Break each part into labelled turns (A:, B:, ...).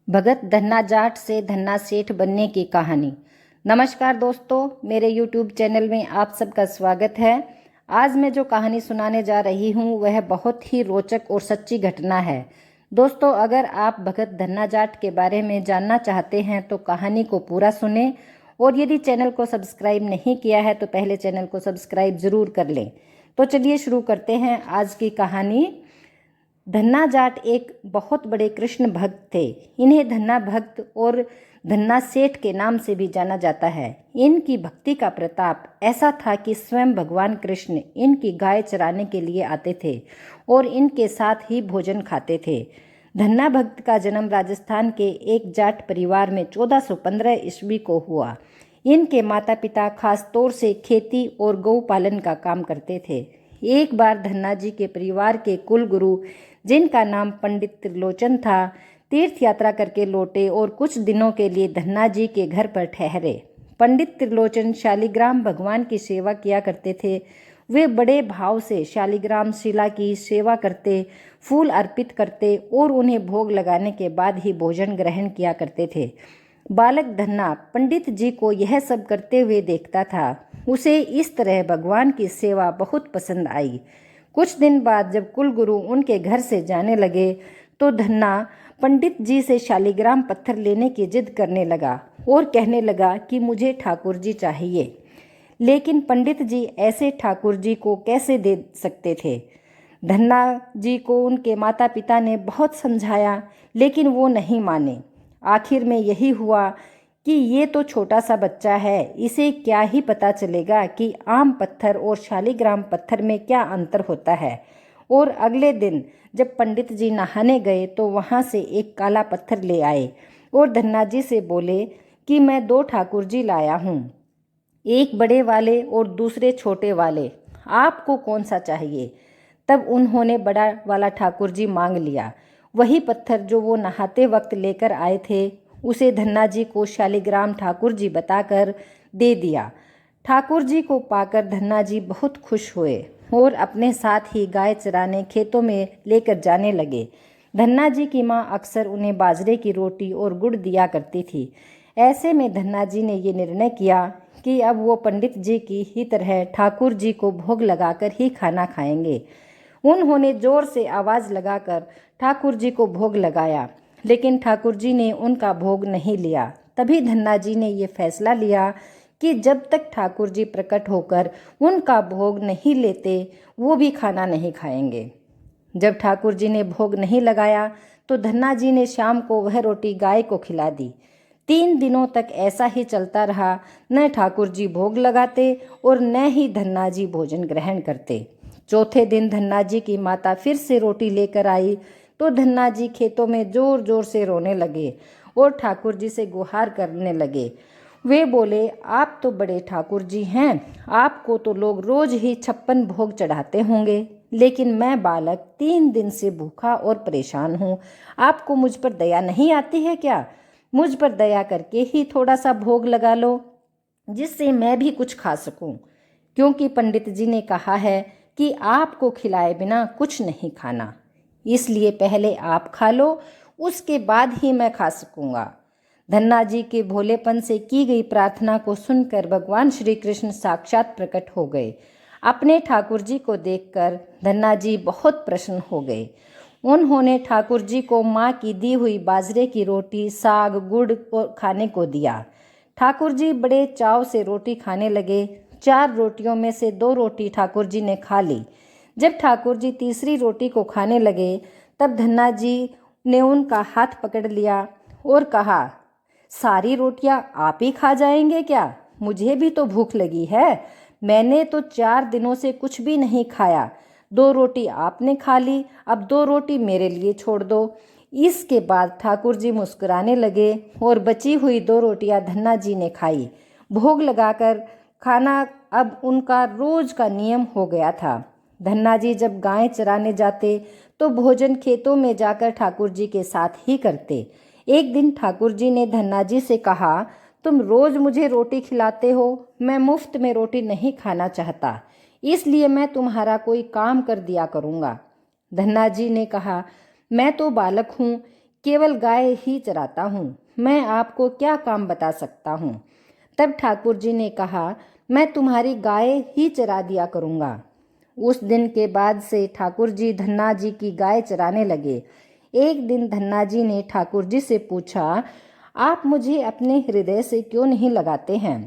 A: भगत धन्ना जाट से धन्ना सेठ बनने की कहानी। नमस्कार दोस्तों, मेरे YouTube चैनल में आप सबका स्वागत है। आज मैं जो कहानी सुनाने जा रही हूँ वह बहुत ही रोचक और सच्ची घटना है। दोस्तों, अगर आप भगत धन्ना जाट के बारे में जानना चाहते हैं तो कहानी को पूरा सुनें, और यदि चैनल को सब्सक्राइब नहीं किया है तो पहले चैनल को सब्सक्राइब ज़रूर कर लें। तो चलिए शुरू करते हैं आज की कहानी। धन्ना जाट एक बहुत बड़े कृष्ण भक्त थे। इन्हें धन्ना भक्त और धन्ना सेठ के नाम से भी जाना जाता है। इनकी भक्ति का प्रताप ऐसा था कि स्वयं भगवान कृष्ण इनकी गाय चराने के लिए आते थे और इनके साथ ही भोजन खाते थे। धन्ना भक्त का जन्म राजस्थान के एक जाट परिवार में 1415 ईस्वी को हुआ। इनके माता पिता खास तौर से खेती और गौ पालन का काम करते थे। एक बार धन्ना जी के परिवार के कुल गुरु, जिनका नाम पंडित त्रिलोचन था, तीर्थ यात्रा करके लौटे और कुछ दिनों के लिए धन्ना जी के घर पर ठहरे। पंडित त्रिलोचन शालिग्राम भगवान की सेवा किया करते थे। वे बड़े भाव से शालिग्राम शिला की सेवा करते, फूल अर्पित करते और उन्हें भोग लगाने के बाद ही भोजन ग्रहण किया करते थे। बालक धन्ना पंडित जी को यह सब करते हुए देखता था। उसे इस तरह भगवान की सेवा बहुत पसंद आई। कुछ दिन बाद जब कुलगुरु उनके घर से जाने लगे तो धन्ना पंडित जी से शालिग्राम पत्थर लेने की जिद करने लगा और कहने लगा कि मुझे ठाकुर जी चाहिए। लेकिन पंडित जी ऐसे ठाकुर जी को कैसे दे सकते थे। धन्ना जी को उनके माता पिता ने बहुत समझाया, लेकिन वो नहीं माने। आखिर में यही हुआ कि ये तो छोटा सा बच्चा है, इसे क्या ही पता चलेगा कि आम पत्थर और शालिग्राम पत्थर में क्या अंतर होता है। और अगले दिन जब पंडित जी नहाने गए तो वहाँ से एक काला पत्थर ले आए और धन्ना जी से बोले कि मैं 2 ठाकुर जी लाया हूँ, एक बड़े वाले और दूसरे छोटे वाले, आपको कौन सा चाहिए। तब उन्होंने बड़ा वाला ठाकुर जी मांग लिया। वही पत्थर जो वो नहाते वक्त लेकर आए थे उसे धन्ना जी को शालिग्राम ठाकुर जी बताकर दे दिया। ठाकुर जी को पाकर धन्ना जी बहुत खुश हुए और अपने साथ ही गाय चराने खेतों में लेकर जाने लगे। धन्ना जी की माँ अक्सर उन्हें बाजरे की रोटी और गुड़ दिया करती थी। ऐसे में धन्ना जी ने ये निर्णय किया कि अब वो पंडित जी की ही तरह ठाकुर जी को भोग लगाकर ही खाना खाएंगे। उन्होंने जोर से आवाज़ लगाकर ठाकुर जी को भोग लगाया, लेकिन ठाकुर जी ने उनका भोग नहीं लिया। तभी धन्ना जी ने ये फैसला लिया कि जब तक ठाकुर जी प्रकट होकर उनका भोग नहीं लेते वो भी खाना नहीं खाएंगे। जब ठाकुर जी ने भोग नहीं लगाया तो धन्ना जी ने शाम को वह रोटी गाय को खिला दी। 3 दिनों तक ऐसा ही चलता रहा। न ठाकुर जी भोग लगाते और न ही धन्ना जी भोजन ग्रहण करते। चौथे दिन धन्ना जी की माता फिर से रोटी लेकर आई तो धन्ना जी खेतों में जोर जोर से रोने लगे और ठाकुर जी से गुहार करने लगे। वे बोले, आप तो बड़े ठाकुर जी हैं, आपको तो लोग रोज ही 56 भोग चढ़ाते होंगे, लेकिन मैं बालक 3 दिन से भूखा और परेशान हूँ। आपको मुझ पर दया नहीं आती है क्या? मुझ पर दया करके ही थोड़ा सा भोग लगा लो, जिससे मैं भी कुछ खा सकूं। क्योंकि पंडित जी ने कहा है कि आपको खिलाए बिना कुछ नहीं खाना, इसलिए पहले आप खा लो, उसके बाद ही मैं खा सकूंगा। धन्ना जी के भोलेपन से की गई प्रार्थना को सुनकर भगवान श्री कृष्ण साक्षात प्रकट हो गए। अपने ठाकुर जी को देखकर धन्ना जी बहुत प्रसन्न हो गए। उन्होंने ठाकुर जी को माँ की दी हुई बाजरे की रोटी, साग, गुड़ खाने को दिया। ठाकुर जी बड़े चाव से रोटी खाने लगे। 4 रोटियों में से 2 रोटी ठाकुर जी ने खा ली। जब ठाकुर जी तीसरी रोटी को खाने लगे तब धन्ना जी ने उनका हाथ पकड़ लिया और कहा, सारी रोटियां आप ही खा जाएंगे क्या? मुझे भी तो भूख लगी है। मैंने तो 4 दिनों से कुछ भी नहीं खाया। 2 रोटी आपने खा ली, अब 2 रोटी मेरे लिए छोड़ दो। इसके बाद ठाकुर जी मुस्कुराने लगे और बची हुई 2 रोटियां धन्ना जी ने खाई। भोग लगाकर खाना अब उनका रोज का नियम हो गया था। धन्ना जी जब गाय चराने जाते तो भोजन खेतों में जाकर ठाकुर जी के साथ ही करते। एक दिन ठाकुर जी ने धन्ना जी से कहा, तुम रोज मुझे रोटी खिलाते हो, मैं मुफ्त में रोटी नहीं खाना चाहता, इसलिए मैं तुम्हारा कोई काम कर दिया करूँगा। धन्ना जी ने कहा, मैं तो बालक हूँ, केवल गाय ही चराता हूँ, मैं आपको क्या काम बता सकता हूँ। तब ठाकुर जी ने कहा, मैं तुम्हारी गाय ही चरा दिया करूँगा। उस दिन के बाद से ठाकुर जी धन्ना जी की गाय चराने लगे। एक दिन धन्ना जी ने ठाकुर जी से पूछा, आप मुझे अपने हृदय से क्यों नहीं लगाते हैं।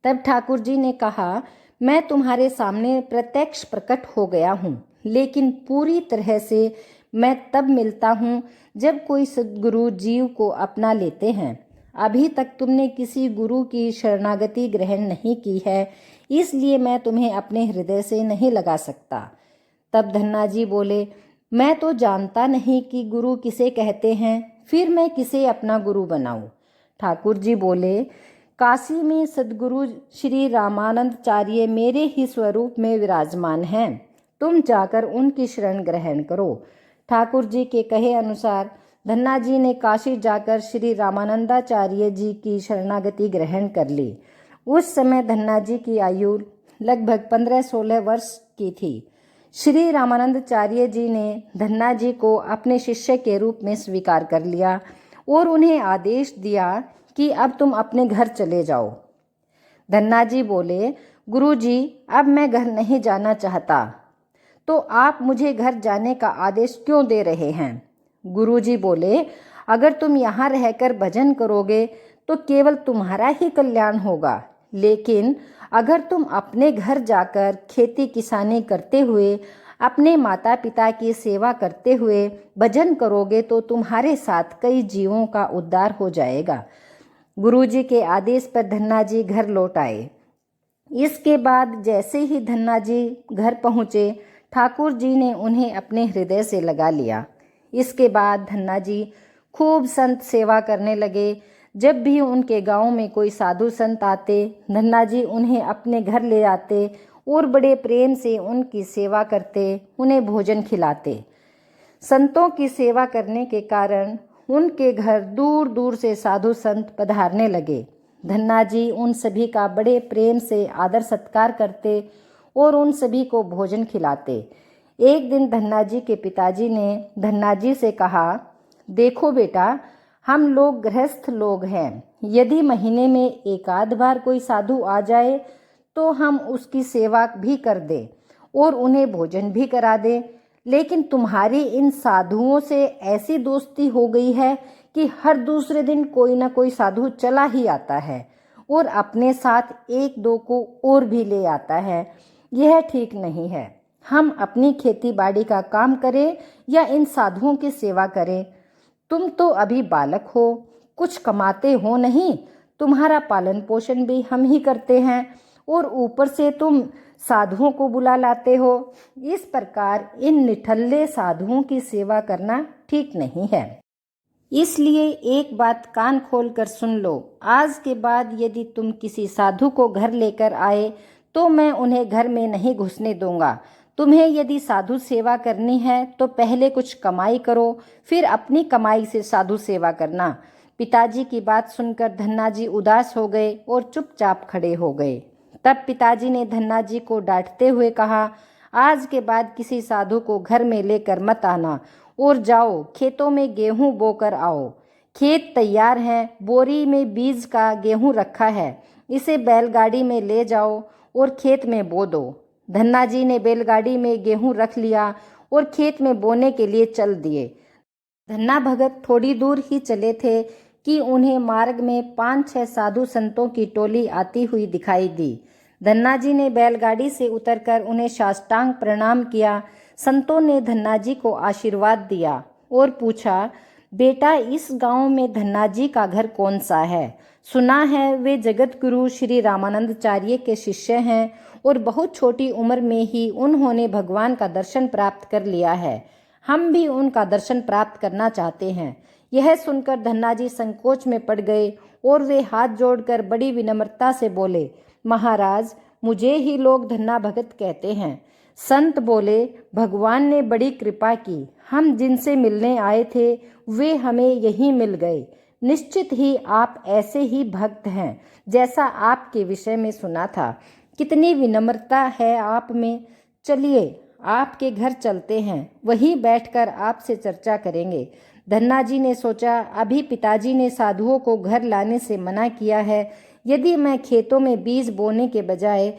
A: तब ठाकुर जी ने कहा, मैं तुम्हारे सामने प्रत्यक्ष प्रकट हो गया हूँ, लेकिन पूरी तरह से मैं तब मिलता हूँ जब कोई सद्गुरु जीव को अपना लेते हैं। अभी तक तुमने किसी गुरु की शरणागति ग्रहण नहीं की है, इसलिए मैं तुम्हें अपने हृदय से नहीं लगा सकता। तब धन्ना जी बोले, मैं तो जानता नहीं कि गुरु किसे कहते हैं, फिर मैं किसे अपना गुरु बनाऊं। ठाकुर जी बोले, काशी में सद्गुरु श्री रामानंदाचार्य मेरे ही स्वरूप में विराजमान हैं, तुम जाकर उनकी शरण ग्रहण करो। ठाकुर जी के कहे अनुसार धन्ना जी ने काशी जाकर श्री रामानंदाचार्य जी की शरणागति ग्रहण कर ली। उस समय धन्ना जी की आयु लगभग 15-16 वर्ष की थी। श्री रामानंदाचार्य जी ने धन्ना जी को अपने शिष्य के रूप में स्वीकार कर लिया और उन्हें आदेश दिया कि अब तुम अपने घर चले जाओ। धन्ना जी बोले, गुरुजी, अब मैं घर नहीं जाना चाहता, तो आप मुझे घर जाने का आदेश क्यों दे रहे हैं। गुरुजी बोले, अगर तुम यहाँ रहकर भजन करोगे तो केवल तुम्हारा ही कल्याण होगा, लेकिन अगर तुम अपने घर जाकर खेती किसानी करते हुए अपने माता पिता की सेवा करते हुए भजन करोगे तो तुम्हारे साथ कई जीवों का उद्धार हो जाएगा। गुरुजी के आदेश पर धन्ना जी घर लौट आए। इसके बाद जैसे ही धन्ना जी घर पहुँचे, ठाकुर जी ने उन्हें अपने हृदय से लगा लिया। इसके बाद धन्ना जी खूब संत सेवा करने लगे। जब भी उनके गांव में कोई साधु संत आते, धन्ना जी उन्हें अपने घर ले आते और बड़े प्रेम से उनकी सेवा करते, उन्हें भोजन खिलाते। संतों की सेवा करने के कारण उनके घर दूर दूर से साधु संत पधारने लगे। धन्ना जी उन सभी का बड़े प्रेम से आदर सत्कार करते और उन सभी को भोजन खिलाते। एक दिन धन्ना जी के पिताजी ने धन्ना जी से कहा, देखो बेटा, हम लोग गृहस्थ लोग हैं, यदि महीने में एक आध बार कोई साधु आ जाए तो हम उसकी सेवा भी कर दें और उन्हें भोजन भी करा दें, लेकिन तुम्हारी इन साधुओं से ऐसी दोस्ती हो गई है कि हर दूसरे दिन कोई ना कोई साधु चला ही आता है और अपने साथ एक दो को और भी ले आता है। यह ठीक नहीं है। हम अपनी खेती बाड़ी का काम करें या इन साधुओं की सेवा करें। तुम तो अभी बालक हो, कुछ कमाते हो नहीं, तुम्हारा पालन पोषण भी हम ही करते हैं और ऊपर से तुम साधुओं को बुला लाते हो। इस प्रकार इन निठल्ले साधुओं की सेवा करना ठीक नहीं है। इसलिए एक बात कान खोल कर सुन लो, आज के बाद यदि तुम किसी साधु को घर लेकर आए तो मैं उन्हें घर में नहीं घुसने दूंगा। तुम्हें यदि साधु सेवा करनी है तो पहले कुछ कमाई करो, फिर अपनी कमाई से साधु सेवा करना। पिताजी की बात सुनकर धन्ना जी उदास हो गए और चुपचाप खड़े हो गए। तब पिताजी ने धन्ना जी को डांटते हुए कहा, आज के बाद किसी साधु को घर में लेकर मत आना और जाओ खेतों में गेहूं बोकर आओ। खेत तैयार हैं, बोरी में बीज का गेहूं रखा है, इसे बैलगाड़ी में ले जाओ और खेत में बो दो। धन्ना जी ने बैलगाड़ी में गेहूं रख लिया और खेत में बोने के लिए चल दिए। धन्ना भगत थोड़ी दूर ही चले थे कि उन्हें मार्ग में 5-6 साधु संतों की टोली आती हुई दिखाई दी। धन्ना जी ने बैलगाड़ी से उतरकर उन्हें साष्टांग प्रणाम किया। संतों ने धन्ना जी को आशीर्वाद दिया और पूछा, बेटा, इस गांव में धन्ना जी का घर कौन सा है? सुना है वे जगत गुरु श्री रामानंदाचार्य के शिष्य हैं और बहुत छोटी उम्र में ही उन्होंने भगवान का दर्शन प्राप्त कर लिया है। हम भी उनका दर्शन प्राप्त करना चाहते हैं। यह सुनकर धन्ना जी संकोच में पड़ गए और वे हाथ जोड़कर बड़ी विनम्रता से बोले, महाराज, मुझे ही लोग धन्ना भगत कहते हैं। संत बोले, भगवान ने बड़ी कृपा की, हम जिनसे मिलने आए थे वे हमें यहीं मिल गए। निश्चित ही आप ऐसे ही भक्त हैं जैसा आपके विषय में सुना था। कितनी विनम्रता है आप में। चलिए आपके घर चलते हैं, वहीं बैठकर आपसे चर्चा करेंगे। धन्ना जी ने सोचा, अभी पिताजी ने साधुओं को घर लाने से मना किया है। यदि मैं खेतों में बीज बोने के बजाय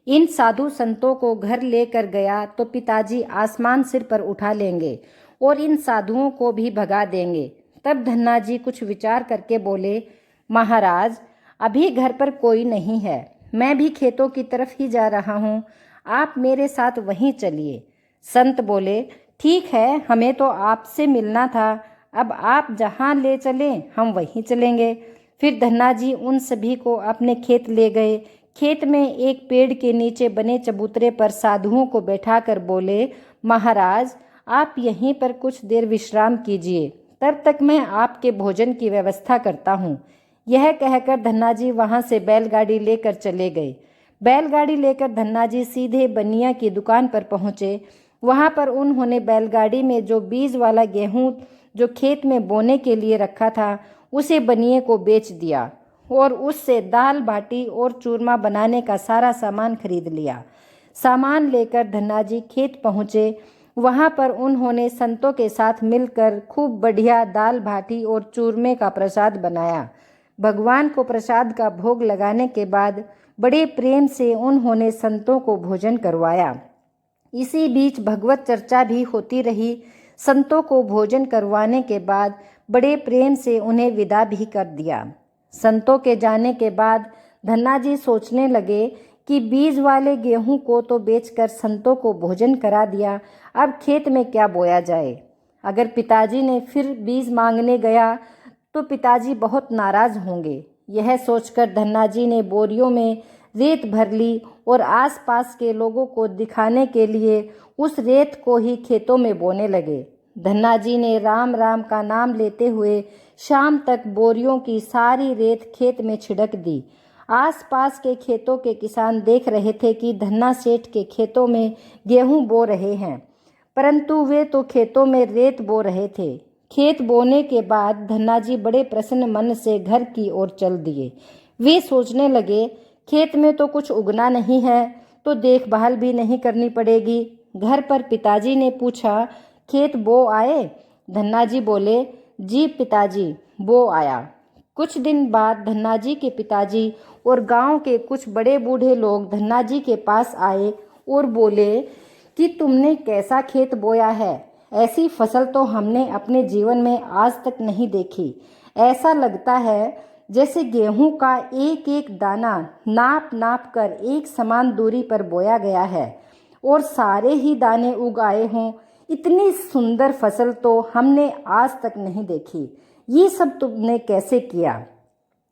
A: इन साधु संतों को घर लेकर गया तो पिताजी आसमान सिर पर उठा लेंगे और इन साधुओं को भी भगा देंगे। तब धन्ना जी कुछ विचार करके बोले, महाराज, अभी घर पर कोई नहीं है, मैं भी खेतों की तरफ ही जा रहा हूँ, आप मेरे साथ वहीं चलिए। संत बोले, ठीक है, हमें तो आपसे मिलना था, अब आप जहाँ ले चलें हम वहीं चलेंगे। फिर धन्ना जी उन सभी को अपने खेत ले गए। खेत में एक पेड़ के नीचे बने चबूतरे पर साधुओं को बैठाकर बोले, महाराज, आप यहीं पर कुछ देर विश्राम कीजिए, तब तक मैं आपके भोजन की व्यवस्था करता हूँ। यह कहकर धन्ना जी वहाँ से बैलगाड़ी लेकर चले गए। बैलगाड़ी लेकर धन्ना जी सीधे बनिया की दुकान पर पहुँचे। वहाँ पर उन्होंने बैलगाड़ी में जो बीज वाला गेहूँ जो खेत में बोने के लिए रखा था उसे बनिए को बेच दिया और उससे दाल बाटी और चूरमा बनाने का सारा सामान खरीद लिया। सामान लेकर धन्ना जी खेत पहुँचे। वहाँ पर उन्होंने संतों के साथ मिलकर खूब बढ़िया दाल बाटी और चूरमे का प्रसाद बनाया। भगवान को प्रसाद का भोग लगाने के बाद बड़े प्रेम से उन्होंने संतों को भोजन करवाया। इसी बीच भगवत चर्चा भी होती रही। संतों को भोजन करवाने के बाद बड़े प्रेम से उन्हें विदा भी कर दिया। संतों के जाने के बाद धन्ना जी सोचने लगे कि बीज वाले गेहूं को तो बेचकर संतों को भोजन करा दिया, अब खेत में क्या बोया जाए। अगर पिताजी ने फिर बीज मांगने गया तो पिताजी बहुत नाराज होंगे। यह सोचकर धन्ना जी ने बोरियों में रेत भर ली और आसपास के लोगों को दिखाने के लिए उस रेत को ही खेतों में बोने लगे। धन्ना जी ने राम राम का नाम लेते हुए शाम तक बोरियों की सारी रेत खेत में छिड़क दी। आसपास के खेतों के किसान देख रहे थे कि धन्ना सेठ के खेतों में गेहूं बो रहे हैं, परंतु वे तो खेतों में रेत बो रहे थे। खेत बोने के बाद धन्ना जी बड़े प्रसन्न मन से घर की ओर चल दिए। वे सोचने लगे, खेत में तो कुछ उगना नहीं है तो देखभाल भी नहीं करनी पड़ेगी। घर पर पिताजी ने पूछा, खेत बो आए? धन्ना जी बोले, जी पिताजी, बो आया। कुछ दिन बाद धन्ना जी के पिताजी और गांव के कुछ बड़े बूढ़े लोग धन्ना जी के पास आए और बोले कि तुमने कैसा खेत बोया है, ऐसी फसल तो हमने अपने जीवन में आज तक नहीं देखी। ऐसा लगता है जैसे गेहूं का एक एक दाना नाप नाप कर एक समान दूरी पर बोया गया है और सारे ही दाने उग आए हों। इतनी सुंदर फसल तो हमने आज तक नहीं देखी। ये सब तुमने कैसे किया?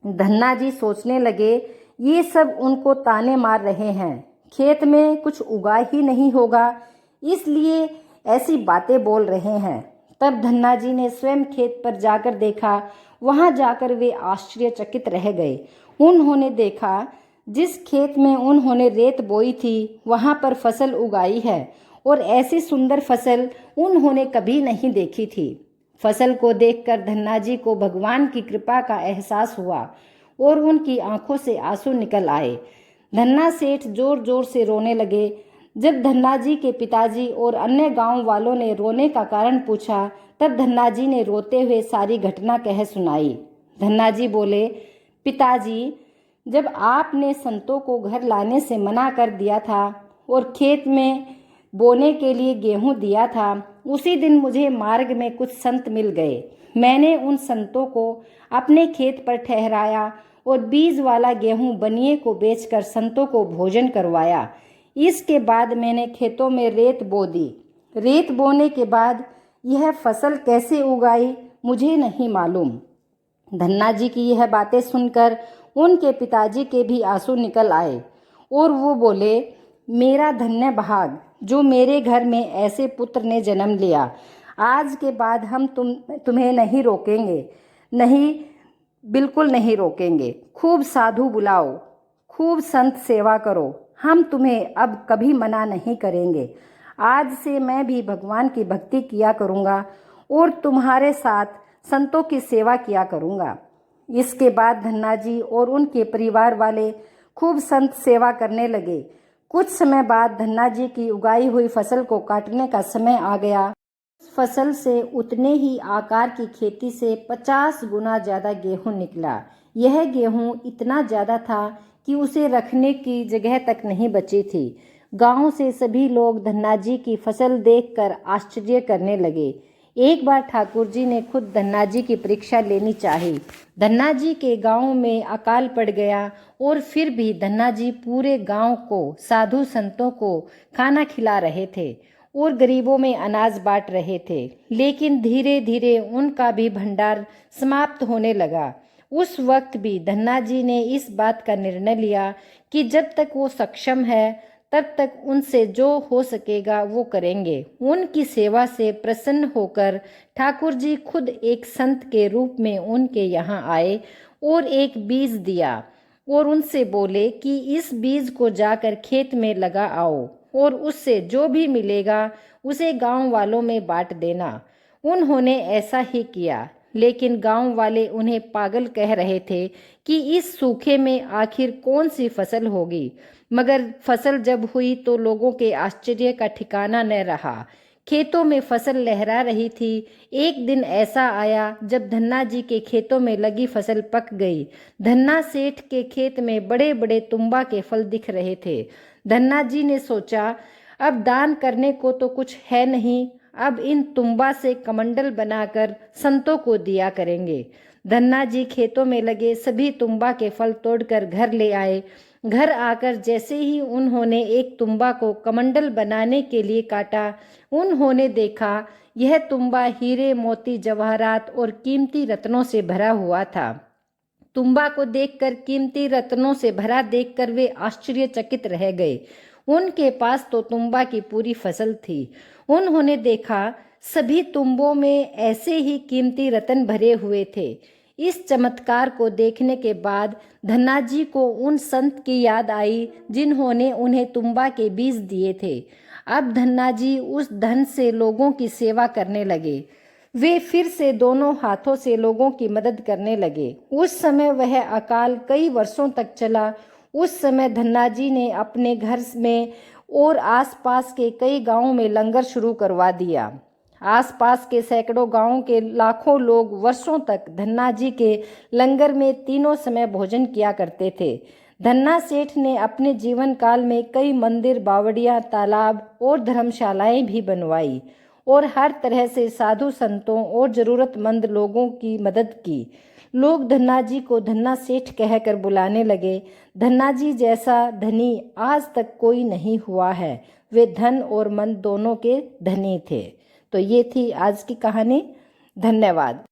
A: धन्ना जी सोचने लगे, ये सब उनको ताने मार रहे हैं, खेत में कुछ उगा ही नहीं होगा, इसलिए ऐसी बातें बोल रहे हैं। तब धन्ना जी ने स्वयं खेत पर जाकर देखा। वहां जाकर वे आश्चर्यचकित रह गए। उन्होंने देखा जिस खेत में उन्होंने रेत बोई थी वहां पर फसल उगाई है और ऐसी सुंदर फसल उन्होंने कभी नहीं देखी थी। फसल को देखकर धन्ना जी को भगवान की कृपा का एहसास हुआ और उनकी आंखों से आंसू निकल आए। धन्ना सेठ जोर जोर से रोने लगे। जब धन्ना जी के पिताजी और अन्य गांव वालों ने रोने का कारण पूछा तब धन्ना जी ने रोते हुए सारी घटना कह सुनाई। धन्ना जी बोले, पिताजी, जब आपने संतों को घर लाने से मना कर दिया था और खेत में बोने के लिए गेहूं दिया था, उसी दिन मुझे मार्ग में कुछ संत मिल गए। मैंने उन संतों को अपने खेत पर ठहराया और बीज वाला गेहूं बनिए को बेचकर संतों को भोजन करवाया। इसके बाद मैंने खेतों में रेत बो दी। रेत बोने के बाद यह फसल कैसे उगाई मुझे नहीं मालूम। धन्ना जी की यह बातें सुनकर उनके पिताजी के भी आंसू निकल आए और वो बोले, मेरा धन्य भाग जो मेरे घर में ऐसे पुत्र ने जन्म लिया। आज के बाद हम तुम्हें नहीं रोकेंगे, नहीं, बिल्कुल नहीं रोकेंगे। खूब साधु बुलाओ, खूब संत सेवा करो, हम तुम्हें अब कभी मना नहीं करेंगे। आज से मैं भी भगवान की भक्ति किया करूँगा और तुम्हारे साथ संतों की सेवा किया करूँगा। इसके बाद धन्ना जी और उनके परिवार वाले खूब संत सेवा करने लगे। कुछ समय बाद धन्ना जी की उगाई हुई फसल को काटने का समय आ गया। फसल से उतने ही आकार की खेती से 50 गुना ज़्यादा गेहूं निकला। यह गेहूं इतना ज़्यादा था कि उसे रखने की जगह तक नहीं बची थी। गांव से सभी लोग धन्ना जी की फसल देखकर आश्चर्य करने लगे। एक बार ठाकुर जी ने खुद धन्ना जी की परीक्षा लेनी चाही। धन्ना जी के गांव में अकाल पड़ गया और फिर भी धन्ना जी पूरे गांव को, साधु संतों को खाना खिला रहे थे और गरीबों में अनाज बांट रहे थे। लेकिन धीरे धीरे उनका भी भंडार समाप्त होने लगा। उस वक्त भी धन्ना जी ने इस बात का निर्णय लिया कि जब तक वो सक्षम है तब तक उनसे जो हो सकेगा वो करेंगे। उनकी सेवा से प्रसन्न होकर ठाकुर जी खुद एक संत के रूप में उनके यहाँ आए और एक बीज दिया और उनसे बोले कि इस बीज को जाकर खेत में लगा आओ और उससे जो भी मिलेगा उसे गांव वालों में बांट देना। उन्होंने ऐसा ही किया, लेकिन गांव वाले उन्हें पागल कह रहे थे कि इस सूखे में आखिर कौन सी फसल होगी। मगर फसल जब हुई तो लोगों के आश्चर्य का ठिकाना न रहा। खेतों में फसल लहरा रही थी। एक दिन ऐसा आया जब धन्ना जी के खेतों में लगी फसल पक गई। धन्ना सेठ के खेत में बड़े बड़े तुम्बा के फल दिख रहे थे। धन्ना जी ने सोचा, अब दान करने को तो कुछ है नहीं, अब इन तुम्बा से कमंडल बनाकर संतों को दिया करेंगे। धन्ना जी खेतों में लगे सभी तुम्बा के फल तोड़कर घर ले आए। घर आकर जैसे ही उन्होंने एक तुम्बा को कमंडल बनाने के लिए काटा, उन्होंने देखा यह तुम्बा हीरे, मोती, जवाहरात और कीमती रत्नों से भरा हुआ था। तुम्बा को देखकर, कीमती रत्नों से भरा देखकर वे आश्चर्यचकित रह गए। उनके पास तो तुम्बा की पूरी फसल थी। उन्होंने देखा सभी तुम्बों में ऐसे ही कीमती रत्न भरे हुए थे। इस चमत्कार को देखने के बाद धन्ना जी को उन संत की याद आई जिन्होंने उन्हें तुम्बा के बीज दिए थे। अब धन्ना जी उस धन से लोगों की सेवा करने लगे। वे फिर से दोनों हाथों से लोगों की मदद करने लगे। उस समय वह अकाल कई वर्षों तक चला। उस समय धन्ना जी ने अपने घर में और आसपास के कई गांवों में लंगर शुरू करवा दिया। आसपास के सैकड़ों गांवों के लाखों लोग वर्षों तक धन्ना जी के लंगर में तीनों समय भोजन किया करते थे। धन्ना सेठ ने अपने जीवन काल में कई मंदिर, बावड़ियां, तालाब और धर्मशालाएं भी बनवाई और हर तरह से साधु संतों और जरूरतमंद लोगों की मदद की। लोग धन्ना जी को धन्ना सेठ कहकर बुलाने लगे। धन्ना जी जैसा धनी आज तक कोई नहीं हुआ है। वे धन और मन दोनों के धनी थे। तो ये थी आज की कहानी। धन्यवाद।